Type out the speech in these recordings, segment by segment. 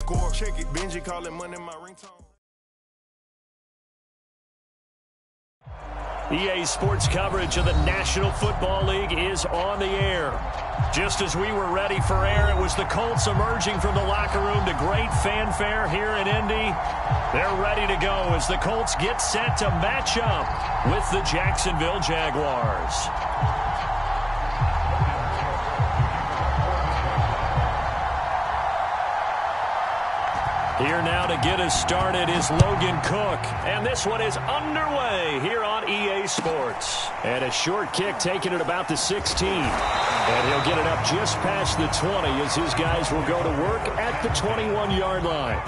score. Check it, Benji calling money my ringtone. EA Sports coverage of the National Football League is on the air. Just as we were ready for air, it was the Colts emerging from the locker room to great fanfare here in Indy. They're ready to go as the Colts get set to match up with the Jacksonville Jaguars. Here now to get us started is Logan Cook. And this one is underway here on EA Sports. And a short kick taken at about the 16. And he'll get it up just past the 20 as his guys will go to work at the 21-yard line.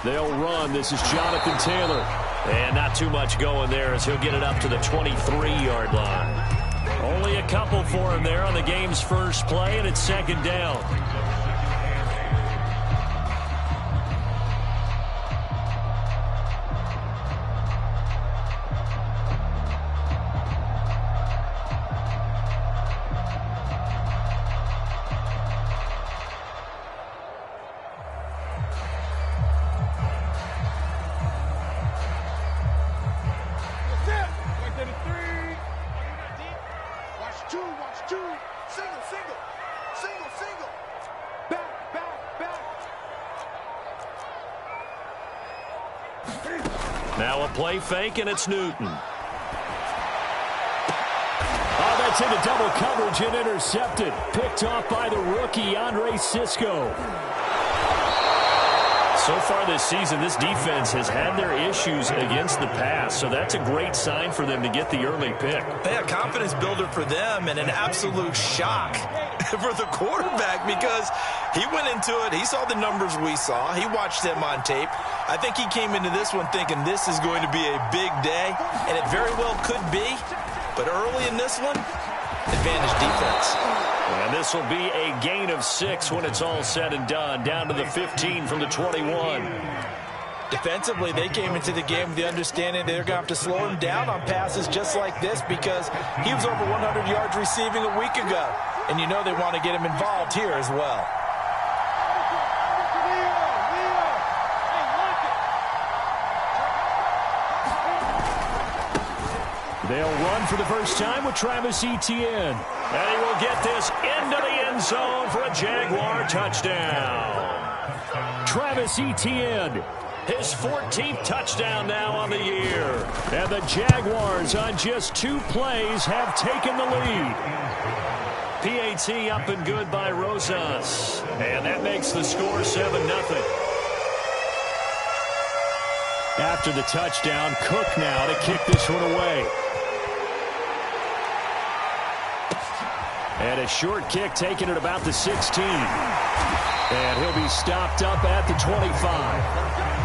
They'll run. This is Jonathan Taylor. And not too much going there as he'll get it up to the 23-yard line. Only a couple for him there on the game's first play, and it's second down. Now a play fake, and it's Newton. Oh, that's into double coverage and intercepted. Picked off by the rookie, Andre Sisco. So far this season, this defense has had their issues against the pass, so that's a great sign for them to get the early pick. A confidence builder for them and an absolute shock for the quarterback because he went into it. He saw the numbers we saw. He watched them on tape. I think he came into this one thinking this is going to be a big day, and it very well could be. But early in this one, advantage defense. And this will be a gain of 6 when it's all said and done, down to the 15 from the 21. Defensively, they came into the game with the understanding they're going to have to slow him down on passes just like this because he was over 100 yards receiving a week ago. And you know they want to get him involved here as well. They'll run for the first time with Travis Etienne. And he will get this into the end zone for a Jaguar touchdown. Travis Etienne, his 14th touchdown now on the year. And the Jaguars on just 2 plays have taken the lead. PAT up and good by Rosas. And that makes the score 7-0. After the touchdown, Cook now to kick this one away. And a short kick taken at about the 16. And he'll be stopped up at the 25.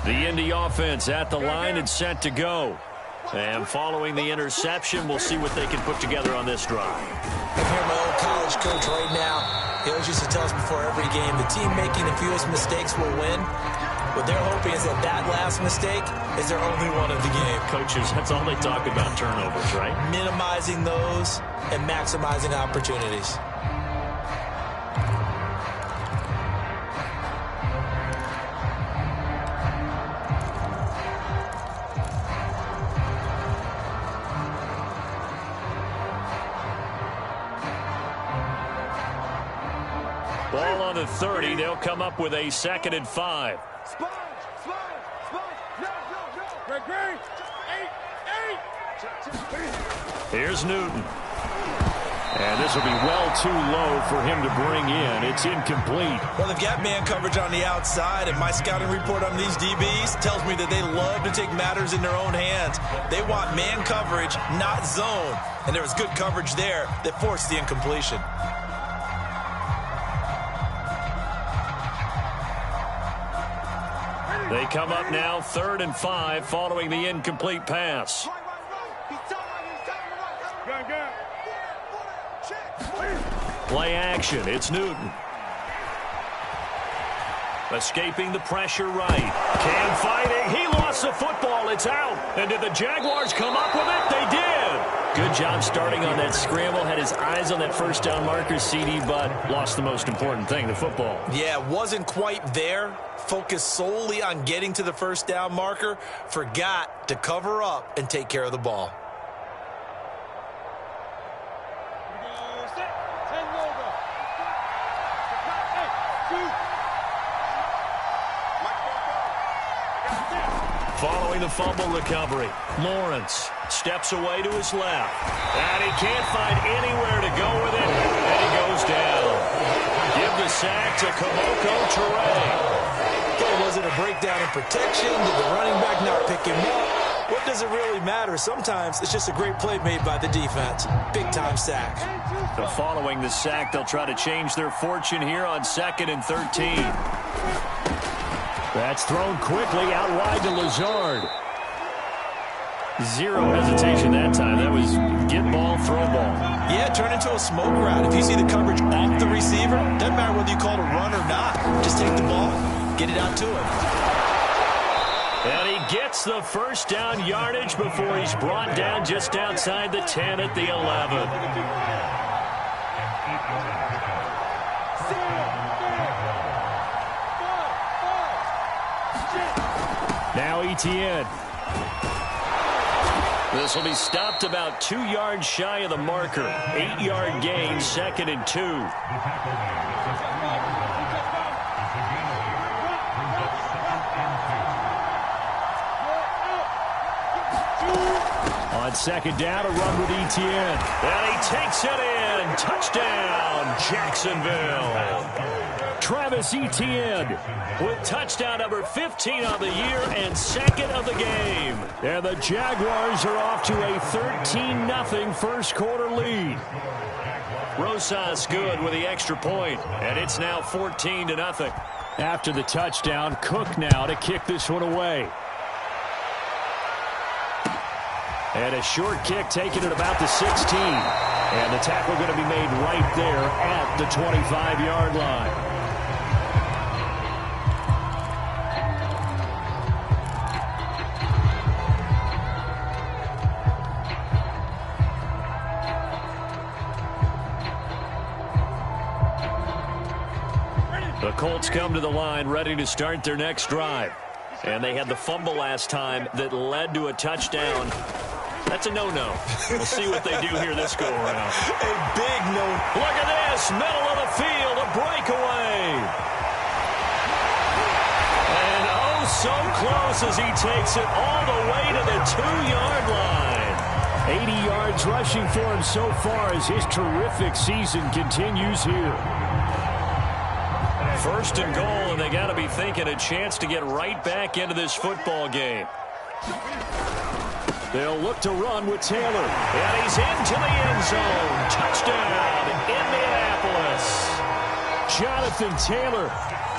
The Indy offense at the line and set to go. And following the interception, we'll see what they can put together on this drive. I'm here, my old college coach right now. He always used to tell us before every game, the team making the fewest mistakes will win. What they're hoping is that that last mistake is their only one of the game. Coaches, that's all they talk about, turnovers, right? Minimizing those and maximizing opportunities. Ball on the 30. They'll come up with a 2nd and 5. Sponge, no. Great. 8. Here's Newton. And this will be well too low for him to bring in. It's incomplete. Well, they've got man coverage on the outside, and my scouting report on these DBs tells me that they love to take matters in their own hands. They want man coverage, not zone. And there was good coverage there that forced the incompletion. They come up now 3rd and 5 following the incomplete pass. Play action. It's Newton. Escaping the pressure right. Cam fighting. He lost the football. It's out. And did the Jaguars come up with it? They did. Good job starting on that scramble. Had his eyes on that first down marker, CD, but lost the most important thing, the football. Yeah, wasn't quite there. Focused solely on getting to the first down marker. Forgot to cover up and take care of the ball. Following the fumble recovery, Lawrence steps away to his left. And he can't find anywhere to go with it. And he goes down. Give the sack to Kamoko Toure. Okay, was it a breakdown in protection? Did the running back not pick him up? What does it really matter? Sometimes it's just a great play made by the defense. Big-time sack. So following the sack, they'll try to change their fortune here on 2nd and 13. That's thrown quickly out wide to Lazard. Zero hesitation that time. That was get ball, throw ball. Yeah, turn into a smoke route. If you see the coverage off the receiver, doesn't matter whether you call it a run or not. Just take the ball, get it out to him. And he gets the first down yardage before he's brought down just outside the 10 at the 11. Now Etienne. This will be stopped about 2 yards shy of the marker. 8-yard gain, 2nd and 2. On 2nd down, a run with Etienne. And he takes it in. Touchdown, Jacksonville. Travis Etienne with touchdown number 15 on the year and 2nd of the game. And the Jaguars are off to a 13-0 first quarter lead. Rosas good with the extra point, and it's now 14-0. After the touchdown, Cook now to kick this one away. And a short kick taken at about the 16. And the tackle going to be made right there at the 25-yard line. The Colts come to the line ready to start their next drive. And they had the fumble last time that led to a touchdown. That's a no-no. We'll see what they do here this go-around. A big no. Look at this. Middle of the field. A breakaway. And oh, so close as he takes it all the way to the 2-yard line. 80 yards rushing for him so far as his terrific season continues here. First and goal, and they got to be thinking a chance to get right back into this football game. They'll look to run with Taylor. And he's into the end zone. Touchdown, Indianapolis. Jonathan Taylor,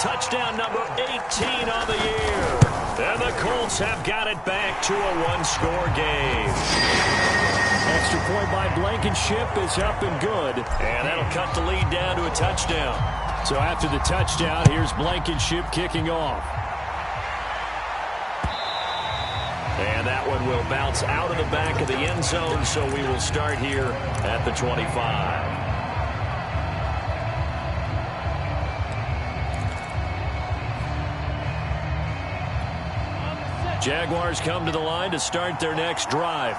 touchdown number 18 on the year. And the Colts have got it back to a one-score game. Extra point by Blankenship is up and good. And that'll cut the lead down to a touchdown. So after the touchdown, here's Blankenship kicking off. And that one will bounce out of the back of the end zone, so we will start here at the 25. Jaguars come to the line to start their next drive.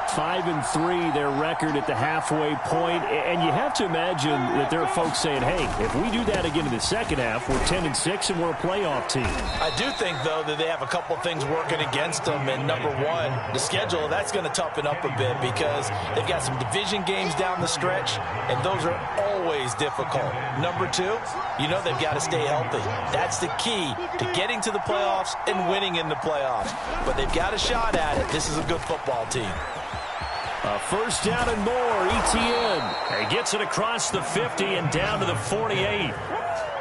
5-3, their record at the halfway point. And you have to imagine that there are folks saying, hey, if we do that again in the second half, we're 10-6 and we're a playoff team. I do think, though, that they have a couple things working against them. And number one, the schedule, that's going to toughen up a bit because they've got some division games down the stretch, and those are always difficult. Number two, you know they've got to stay healthy. That's the key to getting to the playoffs and winning in the playoffs. But they've got a shot at it. This is a good football team. First down and more, Etienne. He gets it across the 50 and down to the 48.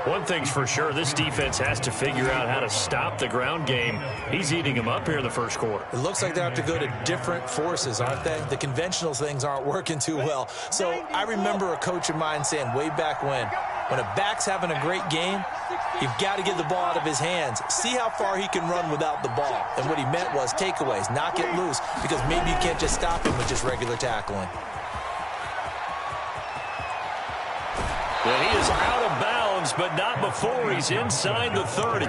One thing's for sure, this defense has to figure out how to stop the ground game. He's eating them up here in the first quarter. It looks like they have to go to different forces, aren't they? The conventional things aren't working too well. So I remember a coach of mine saying way back when a back's having a great game, you've got to get the ball out of his hands. See how far he can run without the ball. And what he meant was takeaways, knock it loose, because maybe you can't just stop him with just regular tackling. Well, he is out of bounds, but not before he's inside the 30.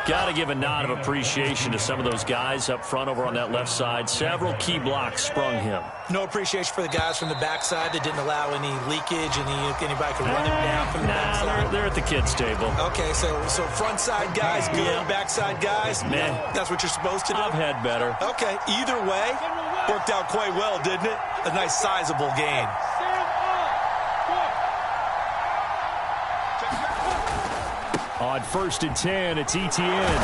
Got to give a nod of appreciation to some of those guys up front over on that left side. Several key blocks sprung him. No appreciation for the guys from the backside that didn't allow any leakage, anybody could run him down from the backside. They're at the kids' table. Okay, so front side guys good, backside guys, that's what you're supposed to do? I've had better. Okay, either way, worked out quite well, didn't it? A nice sizable gain. On 1st and 10, it's Etienne.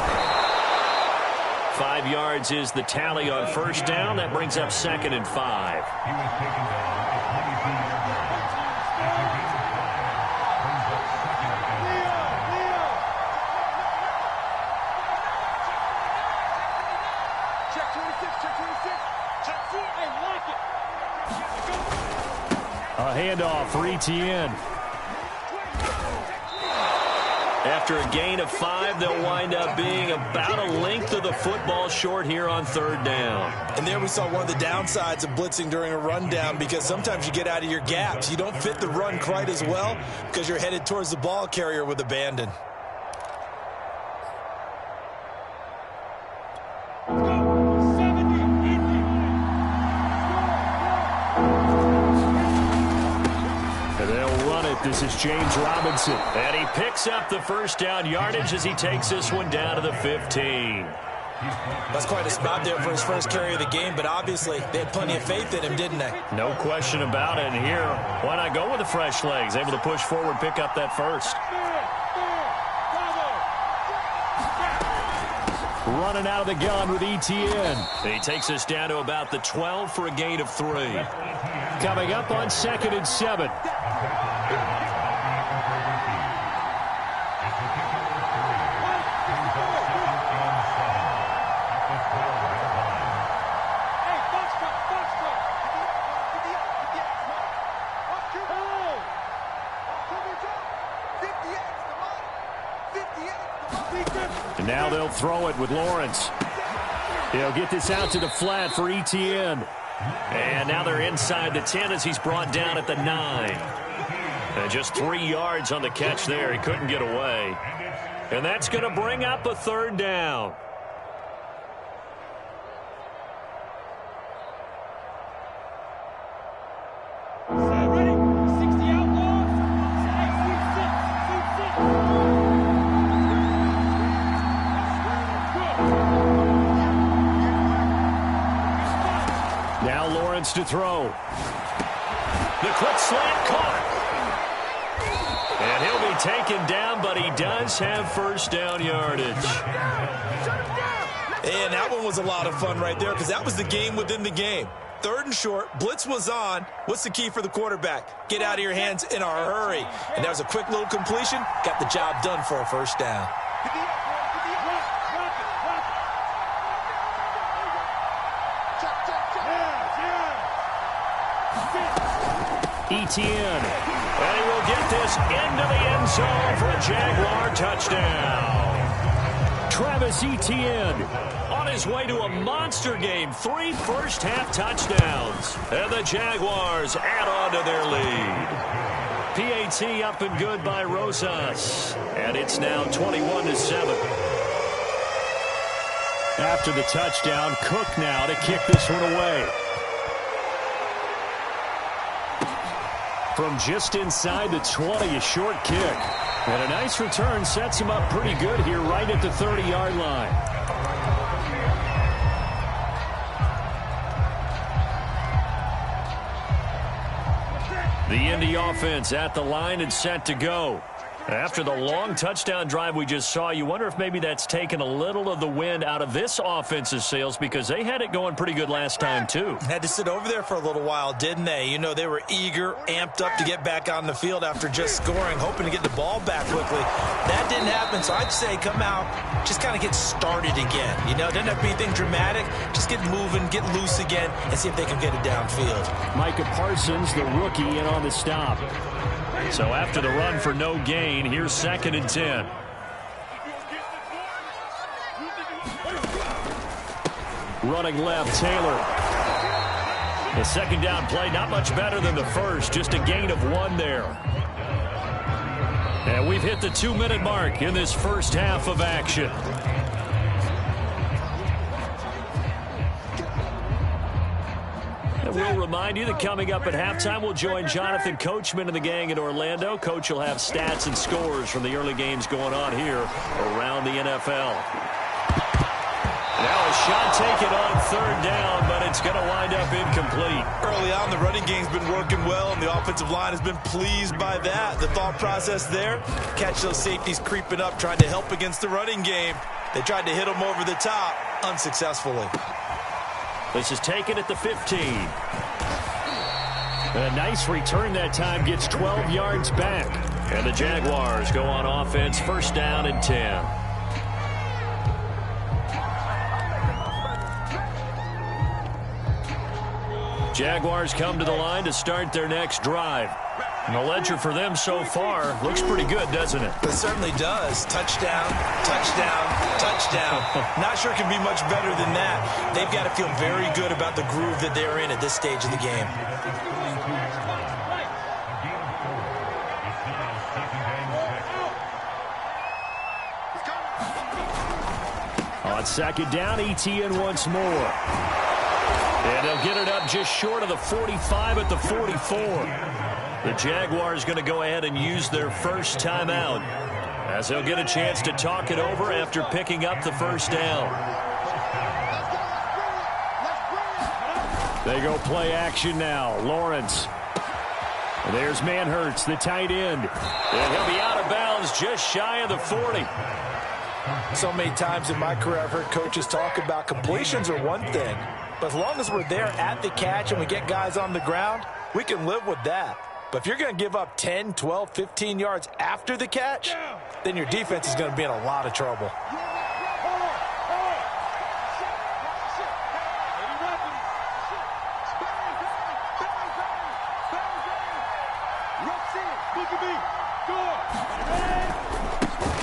5 yards is the tally on first down. That brings up 2nd and 5. A handoff for Etienne. After a gain of 5, they'll wind up being about a length of the football short here on 3rd down. And there we saw one of the downsides of blitzing during a rundown, because sometimes you get out of your gaps. You don't fit the run quite as well because you're headed towards the ball carrier with abandon. This is James Robinson, and he picks up the first down yardage as he takes this one down to the 15. That's quite a spot there for his first carry of the game, but obviously they had plenty of faith in him, didn't they? No question about it. And here, why not go with the fresh legs? Able to push forward, pick up that first. Running out of the gun with Etienne. He takes us down to about the 12 for a gain of 3. Coming up on 2nd and 7. And now they'll throw it with Lawrence. He'll get this out to the flat for Etienne. And now they're inside the 10 as he's brought down at the 9. And just 3 yards on the catch there. He couldn't get away. And that's going to bring up a 3rd down. Now Lawrence to throw. The quick slant caught. And he'll be taken down, but he does have first down yardage. And that one was a lot of fun right there, because that was the game within the game. 3rd and short, blitz was on. What's the key for the quarterback? Get out of your hands in a hurry. And that was a quick little completion. Got the job done for a first down. Etienne. And he will get this into the end zone for a Jaguar touchdown. Travis Etienne on his way to a monster game. 3 first-half touchdowns. And the Jaguars add on to their lead. PAT up and good by Rosas. And it's now 21-7. After the touchdown, Cook now to kick this one away. From just inside the 20, a short kick. And a nice return sets him up pretty good here right at the 30-yard line. The Indy offense at the line and set to go. After the long touchdown drive we just saw, you wonder if maybe that's taken a little of the wind out of this offense's sails because they had it going pretty good last time, too. Had to sit over there for a little while, didn't they? You know, they were eager, amped up to get back on the field after just scoring, hoping to get the ball back quickly. That didn't happen, so I'd say come out, just kind of get started again. You know, it doesn't have to be anything dramatic. Just get moving, get loose again, and see if they can get it downfield. Micah Parsons, the rookie, in on the stop. So after the run for no gain, here's 2nd and 10. Running left, Taylor. The second down play, not much better than the first, just a gain of 1 there. And we've hit the 2-minute mark in this first half of action. We'll remind you that coming up at halftime, we'll join Jonathan Coachman and the gang in Orlando. Coach will have stats and scores from the early games going on here around the NFL. Now a shot taken on 3rd down, but it's going to wind up incomplete. Early on, the running game's been working well, and the offensive line has been pleased by that. The thought process there, catch those safeties creeping up, trying to help against the running game. They tried to hit them over the top, unsuccessfully. This is taken at the 15. A nice return that time, gets 12 yards back. And the Jaguars go on offense, 1st down and 10. Jaguars come to the line to start their next drive. And the ledger for them so far looks pretty good, doesn't it? It certainly does. Touchdown, touchdown, touchdown. Not sure it can be much better than that. They've got to feel very good about the groove that they're in at this stage of the game. On 2nd down, ETN once more. And they'll get it up just short of the 45 at the 44. The Jaguars going to go ahead and use their first timeout as they'll get a chance to talk it over after picking up the 1st down. They go play action now. Lawrence. And there's Manhurts, the tight end. And he'll be out of bounds just shy of the 40. So many times in my career I've heard coaches talk about completions are one thing, but as long as we're there at the catch and we get guys on the ground, we can live with that. But if you're going to give up 10, 12, 15 yards after the catch, then your defense is going to be in a lot of trouble.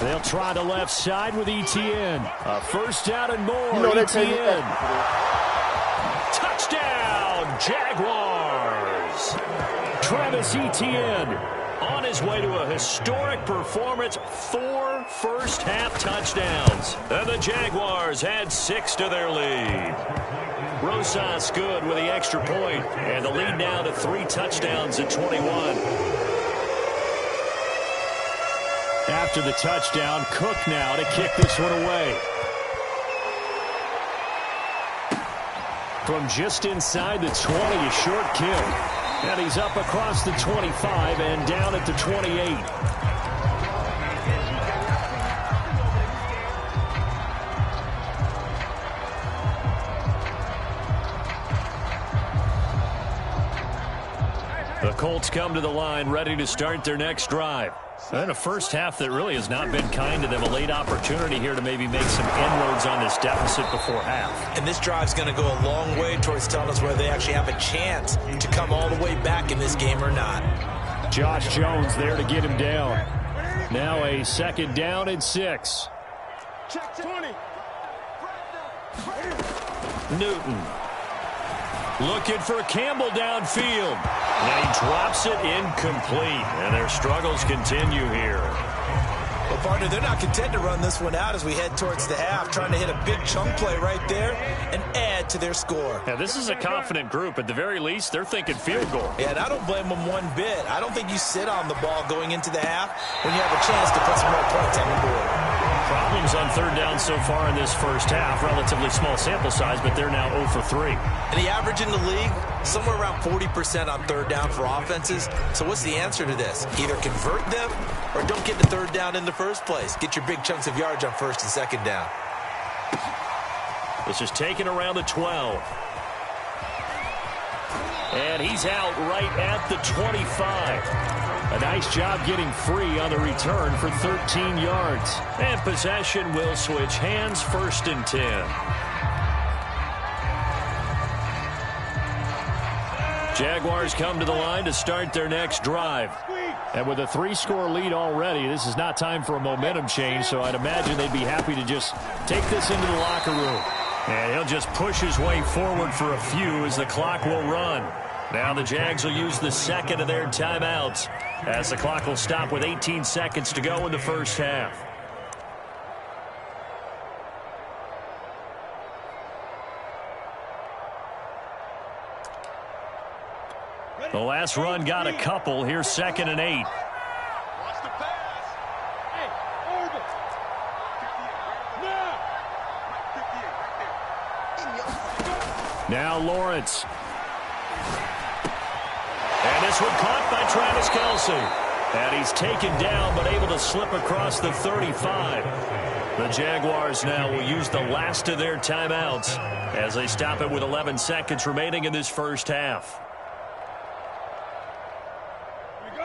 They'll try the left side with ETN. A 1st down and more. You know ETN. Touchdown, Jaguars. Travis Etienne on his way to a historic performance, 4 first-half touchdowns. And the Jaguars add 6 to their lead. Rosas good with the extra point, and the lead now to 3 touchdowns at 21. After the touchdown, Cook now to kick this one away. From just inside the 20, a short kick. And he's up across the 25 and down at the 28. The Colts come to the line ready to start their next drive. And a first half that really has not been kind to them. A late opportunity here to maybe make some inroads on this deficit before half. And this drive's going to go a long way towards telling us whether they actually have a chance to come all the way back in this game or not. Josh Jones there to get him down. Now a 2nd down and 6. Check 20. Newton. Looking for Campbell downfield. And he drops it incomplete. And their struggles continue here. Well, partner, they're not content to run this one out as we head towards the half, trying to hit a big chunk play right there and add to their score. Yeah, this is a confident group. At the very least, they're thinking field goal. Yeah, and I don't blame them one bit. I don't think you sit on the ball going into the half when you have a chance to put some more points on the board. Problems on third down so far in this first half. Relatively small sample size, but they're now 0 for 3. And the average in the league, somewhere around 40% on third down for offenses. So what's the answer to this? Either convert them or don't get the third down in the first place. Get your big chunks of yards on first and second down. This is taken around the 12. And he's out right at the 25. A nice job getting free on the return for 13 yards. And possession will switch hands, 1st and 10. Jaguars come to the line to start their next drive. And with a 3-score lead already, this is not time for a momentum change, so I'd imagine they'd be happy to just take this into the locker room. And he'll just push his way forward for a few as the clock will run. Now the Jags will use the second of their timeouts as the clock will stop with 18 seconds to go in the first half. The last run got a couple. Here's 2nd and 8. Watch the pass. Hey, over. Now. Now Lawrence. And this one caught by Travis Kelce. And he's taken down but able to slip across the 35. The Jaguars now will use the last of their timeouts as they stop it with 11 seconds remaining in this first half.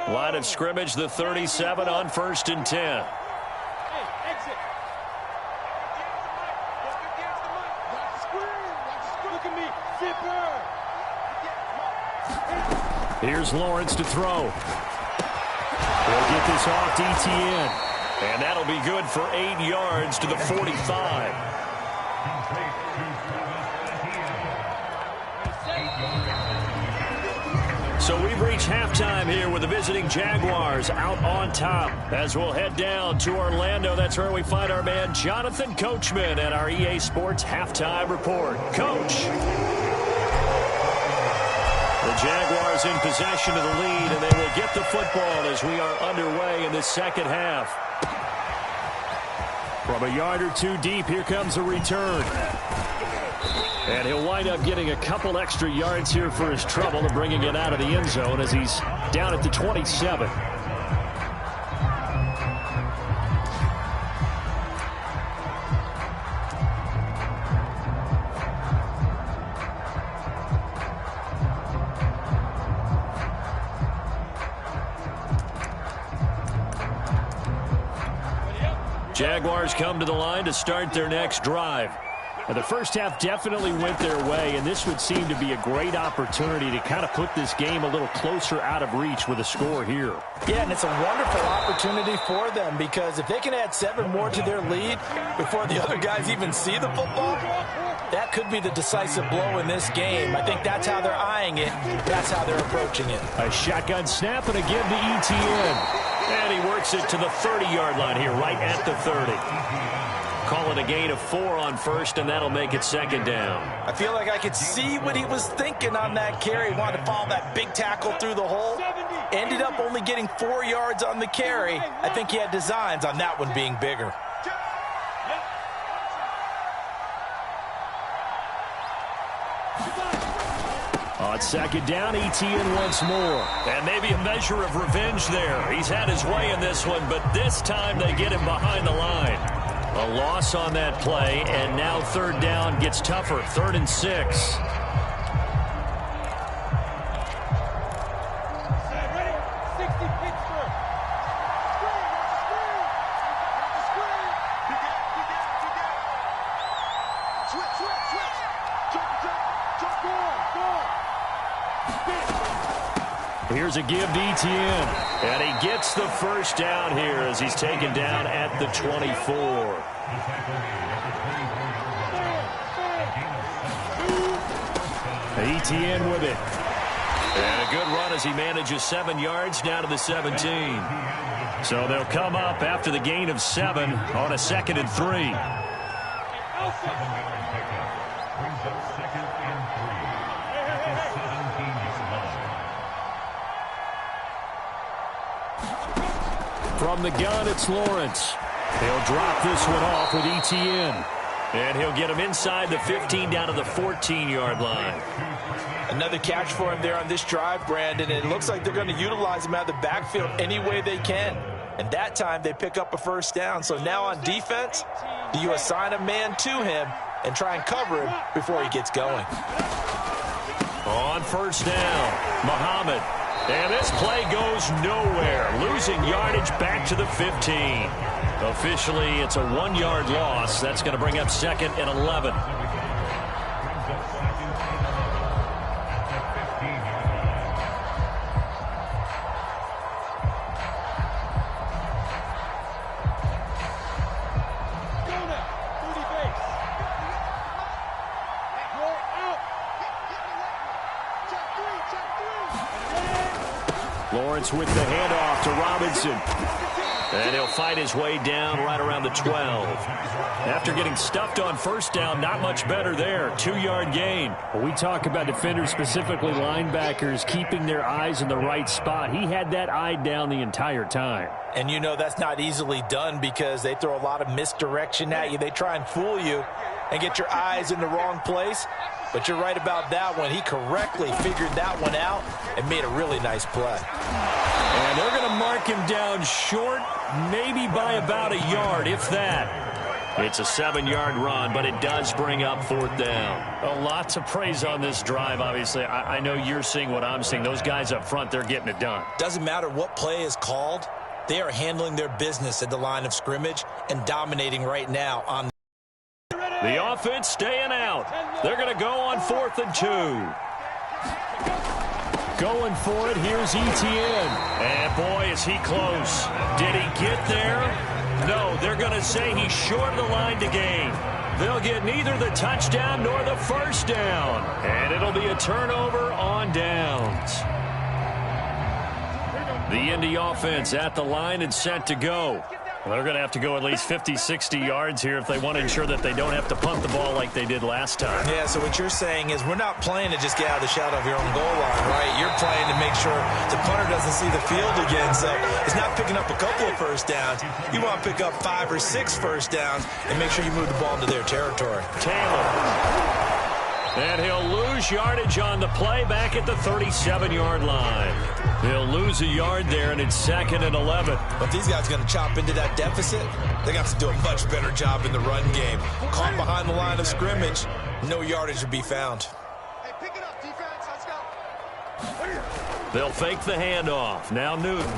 Line of scrimmage, the 37 on 1st and 10. Hey, exit. Look at me. Zipper. Here's Lawrence to throw. He'll get this off to Etienne. And that'll be good for 8 yards to the 45. So we've reached halftime here with the visiting Jaguars out on top. As we'll head down to Orlando, that's where we find our man Jonathan Coachman at our EA Sports Halftime Report. Coach. The Jaguars in possession of the lead, and they will get the football as we are underway in the second half. From a yard or two deep, here comes a return. And he'll wind up getting a couple extra yards here for his trouble and bringing it out of the end zone as he's down at the 27. Jaguars come to the line to start their next drive. And the first half definitely went their way, and this would seem to be a great opportunity to kind of put this game a little closer out of reach with a score here. Yeah, and it's a wonderful opportunity for them because if they can add 7 more to their lead before the other guys even see the football, that could be the decisive blow in this game. I think that's how they're eyeing it. That's how they're approaching it. A shotgun snap and a give to Etienne. And he works it to the 30-yard line here, right at the 30. Call it a gain of 4 on first, and that'll make it second down. I feel like I could see what he was thinking on that carry. He wanted to follow that big tackle through the hole. Ended up only getting 4 yards on the carry. I think he had designs on that one being bigger. On second down, Etienne once more. And maybe a measure of revenge there. He's had his way in this one, but this time they get him behind the line. A loss on that play, and now third down gets tougher. 3rd and 6. Here's a give to Etienne. And he gets the first down here as he's taken down at the 24. Etienne with it. And a good run as he manages 7 yards down to the 17. So they'll come up after the gain of 7 on a 2nd and 3. From the gun, it's Lawrence. He'll drop this one off with ETN. And he'll get him inside the 15 down to the 14-yard line. Another catch for him there on this drive, Brandon. And it looks like they're going to utilize him out of the backfield any way they can. And that time they pick up a first down. So now on defense, do you assign a man to him and try and cover him before he gets going? On first down, Muhammad. And this play goes nowhere. Losing yardage back to the 15. Officially, it's a 1-yard loss. That's going to bring up 2nd and 11. Lawrence with the handoff to Robinson. And he'll fight his way down right around the 12. After getting stuffed on first down, not much better there. 2-yard gain. Well, we talk about defenders, specifically linebackers, keeping their eyes in the right spot. He had that eye down the entire time. And you know that's not easily done because they throw a lot of misdirection at you. They try and fool you and get your eyes in the wrong place. But you're right about that one. He correctly figured that one out and made a really nice play. And they're going to mark him down short, maybe by about a yard, if that. It's a 7-yard run, but it does bring up 4th down. A lot to praise on this drive, obviously. I know you're seeing what I'm seeing. Those guys up front, they're getting it done. Doesn't matter what play is called. They are handling their business at the line of scrimmage and dominating right now on the offense staying out. They're going to go on 4th and 2. Going for it, here's ETN. And boy, is he close. Did he get there? No, they're going to say he's short of the line to gain. They'll get neither the touchdown nor the first down. And it'll be a turnover on downs. The Indy offense at the line and set to go. Well, they're going to have to go at least 50, 60 yards here if they want to ensure that they don't have to punt the ball like they did last time. Yeah, so what you're saying is we're not playing to just get out of the shadow of your own goal line, right? You're playing to make sure the punter doesn't see the field again. So it's not picking up a couple of first downs. You want to pick up 5 or 6 first downs and make sure you move the ball into their territory. Taylor. And he'll lose yardage on the play back at the 37-yard line. He'll lose a yard there, and it's 2nd and 11. But these guys are going to chop into that deficit. They got to do a much better job in the run game. Caught behind the line of scrimmage, no yardage to be found. Hey, pick it up, defense. Let's go. They'll fake the handoff. Now Newton.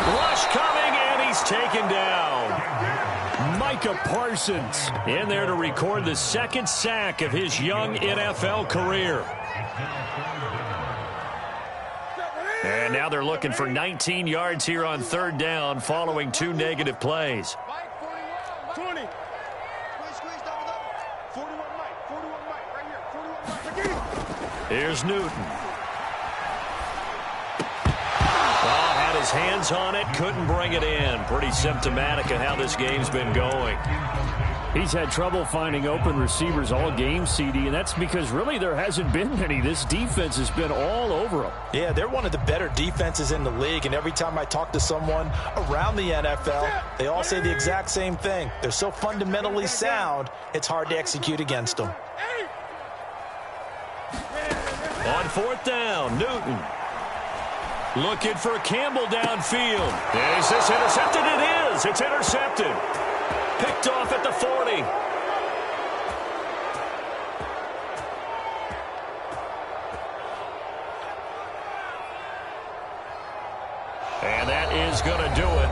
Rush coming, and he's taken down. Micah Parsons in there to record the 2nd sack of his young NFL career. And now they're looking for 19 yards here on 3rd down following 2 negative plays. 20. Squeeze, double. 41 Mike, right here. 41 Mike. Here's Newton. His hands on it, couldn't bring it in. Pretty symptomatic of how this game's been going. He's had trouble finding open receivers all game, CD, and that's because really there hasn't been many. This defense has been all over him. Yeah, they're one of the better defenses in the league, and every time I talk to someone around the NFL, they all say the exact same thing. They're so fundamentally sound, it's hard to execute against them. On 4th down, Newton. Looking for Campbell downfield. Is this intercepted? It is. It's intercepted. Picked off at the 40. And that is going to do it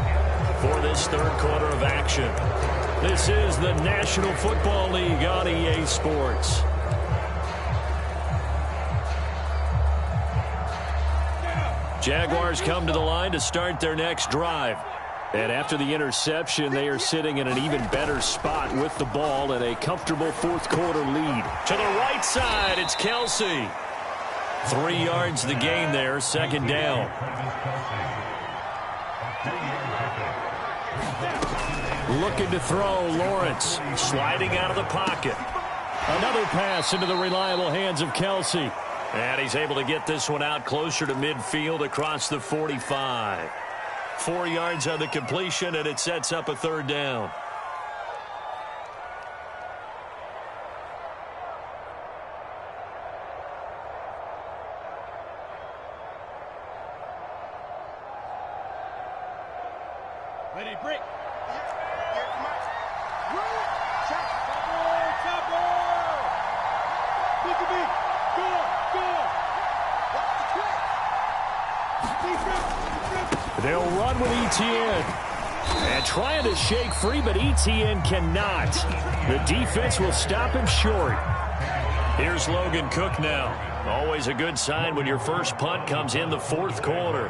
for this 3rd quarter of action. This is the National Football League on EA Sports. Jaguars come to the line to start their next drive. And after the interception, they are sitting in an even better spot with the ball and a comfortable 4th quarter lead. To the right side, it's Kelsey. 3 yards the gain there, second down. Looking to throw, Lawrence sliding out of the pocket. Another pass into the reliable hands of Kelsey. And he's able to get this one out closer to midfield across the 45. 4 yards on the completion, and it sets up a third down. Ready, break. They'll run with Etienne. And trying to shake free, but Etienne cannot. The defense will stop him short. Here's Logan Cook now. Always a good sign when your first punt comes in the fourth quarter.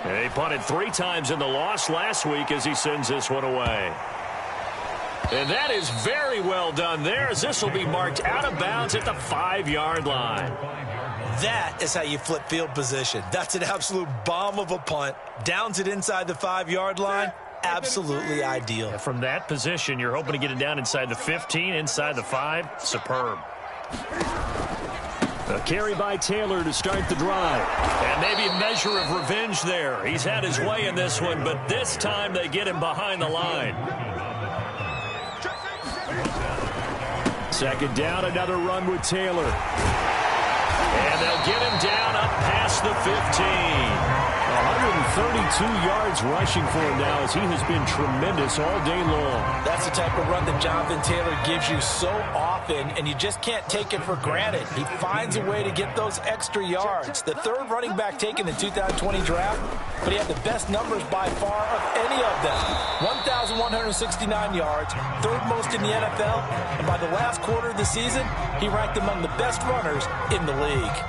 And he punted 3 times in the loss last week as he sends this one away. And that is very well done there, as this will be marked out of bounds at the 5-yard line. That is how you flip field position. That's an absolute bomb of a punt. Downs it inside the 5-yard line. Absolutely ideal. And from that position, you're hoping to get it down inside the 15, inside the 5. Superb. A carry by Taylor to start the drive. And maybe a measure of revenge there. He's had his way in this one, but this time they get him behind the line. Second down, another run with Taylor. And they'll get him down up past the 15. 132 yards rushing for him now, as he has been tremendous all day long. That's the type of run that Jonathan Taylor gives you so often, and you just can't take it for granted. He finds a way to get those extra yards. The third running back taken in the 2020 draft, but he had the best numbers by far of any of them. 1,169 yards, third most in the NFL, and by the last quarter of the season, he ranked among the best runners in the league.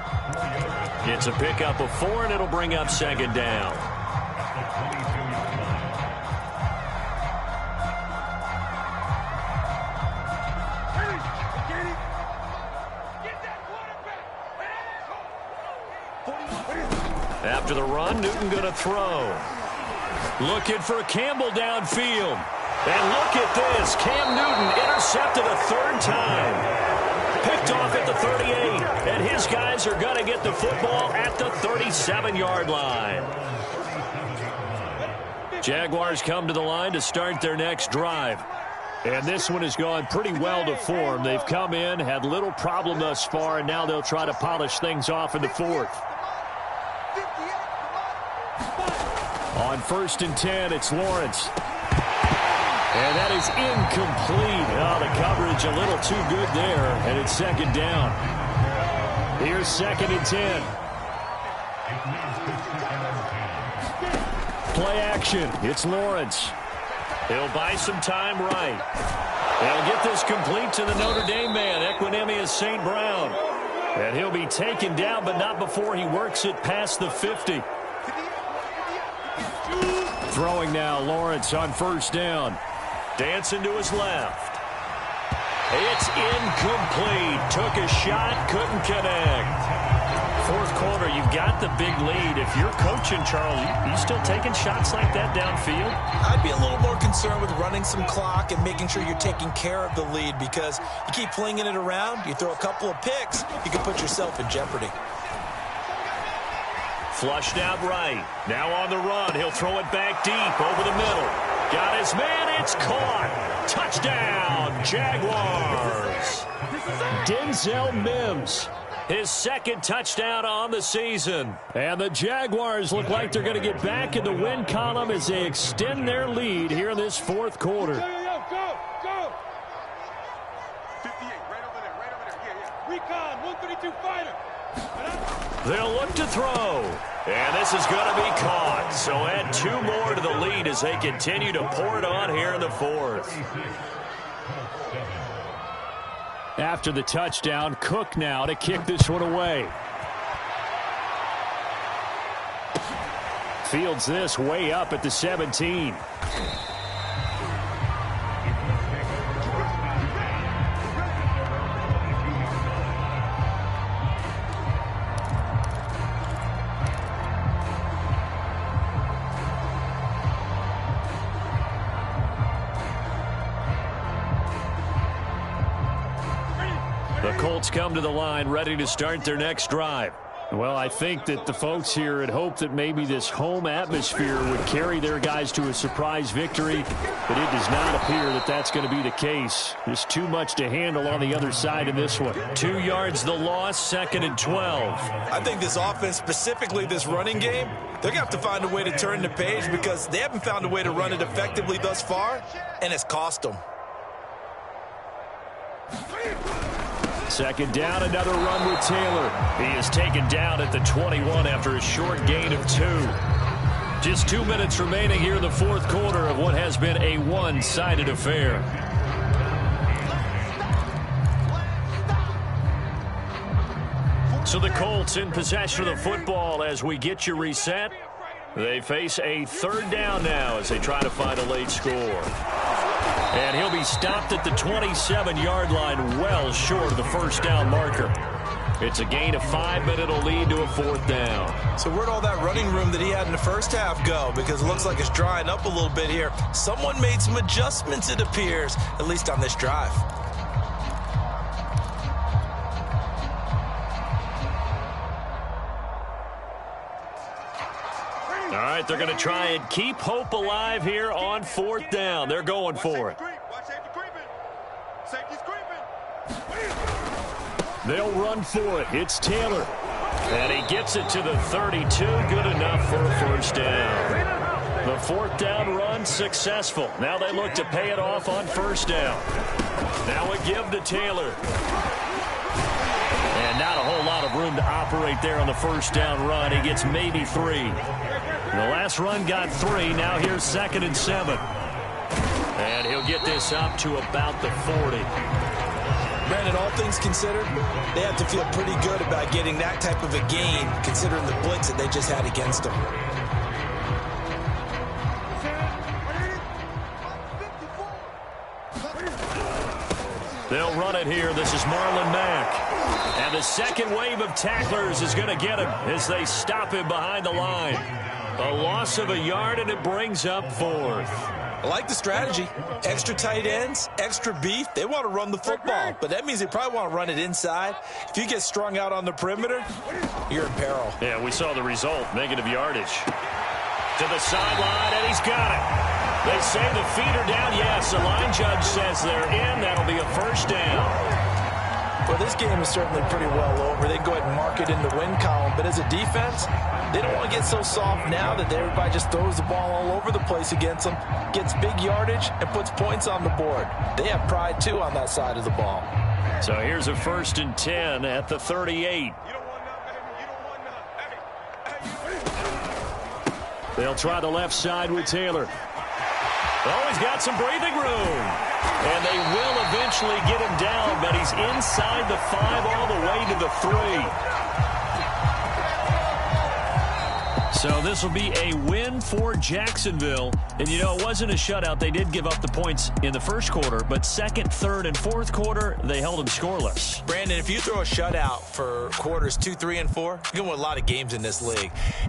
It's a pickup of 4, and it'll bring up second down. After the run, Newton going to throw. Looking for Campbell downfield. And look at this. Cam Newton intercepted a 3rd time. Picked off at the 38, and his guys are going to get the football at the 37-yard line. Jaguars come to the line to start their next drive. And this one has gone pretty well to form. They've come in, had little problem thus far, and now they'll try to polish things off in the 4th. On 1st and 10, it's Lawrence. And that is incomplete. Oh, the coverage a little too good there, and it's second down. Here's 2nd and 10. Play action. It's Lawrence. He'll buy some time right. They'll get this complete to the Notre Dame man, Equinemius St. Brown. And he'll be taken down, but not before he works it past the 50. Throwing now, Lawrence on 1st down. Dancing to his left. It's incomplete. Took a shot, couldn't connect. 4th quarter, you've got the big lead. If you're coaching, Charles, you still taking shots like that downfield? I'd be a little more concerned with running some clock and making sure you're taking care of the lead, because you keep flinging it around, you throw a couple of picks, you can put yourself in jeopardy. Flushed out right. Now on the run. He'll throw it back deep over the middle. Got his man. It's caught. Touchdown, Jaguars. Denzel Mims. His 2nd touchdown on the season. And the Jaguars look like they're going to get back in the win column as they extend their lead here in this 4th quarter. Go. 58, right over there. Yeah. Recon, 132 fighter. They'll look to throw. And this is going to be caught. So add 2 more to the lead as they continue to pour it on here in the 4th. After the touchdown, Cook now to kick this one away. Fields this way up at the 17. Colts come to the line ready to start their next drive. Well, I think that the folks here had hoped that maybe this home atmosphere would carry their guys to a surprise victory, but it does not appear that that's going to be the case. There's too much to handle on the other side in this one. 2 yards the loss, 2nd and 12. I think this offense, specifically this running game, they're going to have to find a way to turn the page because they haven't found a way to run it effectively thus far, and it's cost them. 2nd down, another run with Taylor. He is taken down at the 21 after a short gain of 2. Just 2 minutes remaining here in the 4th quarter of what has been a one-sided affair. So the Colts in possession of the football as we get you reset. They face a 3rd down now as they try to find a late score. And he'll be stopped at the 27-yard line, well short of the 1st down marker. It's a gain of 5, but it'll lead to a 4th down. So where'd all that running room that he had in the first half go? Because it looks like it's drying up a little bit here. Someone made some adjustments, it appears, at least on this drive. All right, they're going to try and keep hope alive here on 4th down. They're going for it. They'll run for it. It's Taylor. And he gets it to the 32. Good enough for a 1st down. The 4th down run successful. Now they look to pay it off on 1st down. Now a give to Taylor. And not a whole lot of room to operate there on the 1st down run. He gets maybe 3. The last run got 3. Now here's 2nd and 7. And he'll get this up to about the 40. Brandon, all things considered, they have to feel pretty good about getting that type of a gain, considering the blitz that they just had against them. They'll run it here. This is Marlon Mack. And the second wave of tacklers is going to get him as they stop him behind the line. A loss of a yard, and it brings up 4th. I like the strategy. Extra tight ends, extra beef. They want to run the football, but that means they probably want to run it inside. If you get strung out on the perimeter, you're in peril. Yeah, we saw the result, negative yardage. To the sideline, and he's got it. They say the feet are down. Yes, the line judge says they're in. That'll be a 1st down. Well, this game is certainly pretty well over. They can go ahead and mark it in the win column, but as a defense, they don't want to get so soft now that everybody just throws the ball all over the place against them, gets big yardage, and puts points on the board. They have pride, too, on that side of the ball. So here's a 1st and 10 at the 38. They'll try the left side with Taylor. Oh, he's got some breathing room. And they will eventually get him down, but he's inside the 5 all the way to the 3. So this will be a win for Jacksonville. And, you know, it wasn't a shutout. They did give up the points in the 1st quarter, but 2nd, 3rd, and 4th quarter, they held them scoreless. Brandon, if you throw a shutout for quarters 2, 3, and 4, you're going to win a lot of games in this league.